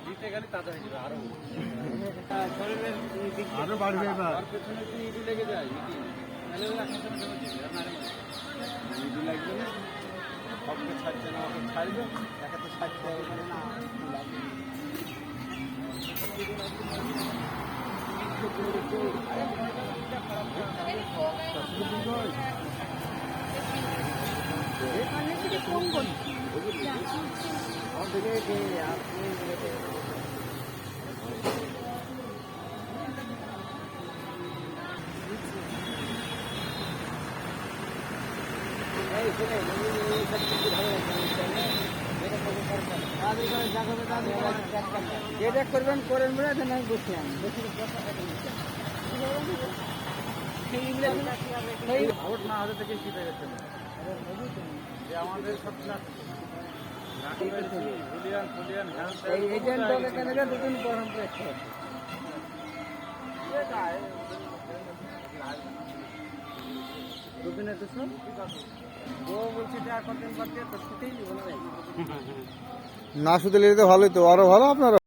দিতে গেলে তাজা হয়ে যাবে আরো বাড়বে পেছনে একটু ইডি লেগে যায় তাহলে ওই এখন ইডি লাগবে না সবকে ছাড়ছে না ওকে ছাড়বে একে তো ছাড়তে হবে না এখানে থেকে কম করছি যেটা করবেন করেন বলে আমি বসলাম ভোট না হাতে থেকে জিতে গেছে যে আমাদের সব দুদিন পর দুদিনে তো সব বলছি কতদিন বাদ দিয়ে তো ছুটেই নিব না শুধু নিলে তো ভালোই তো আরো ভালো আপনারা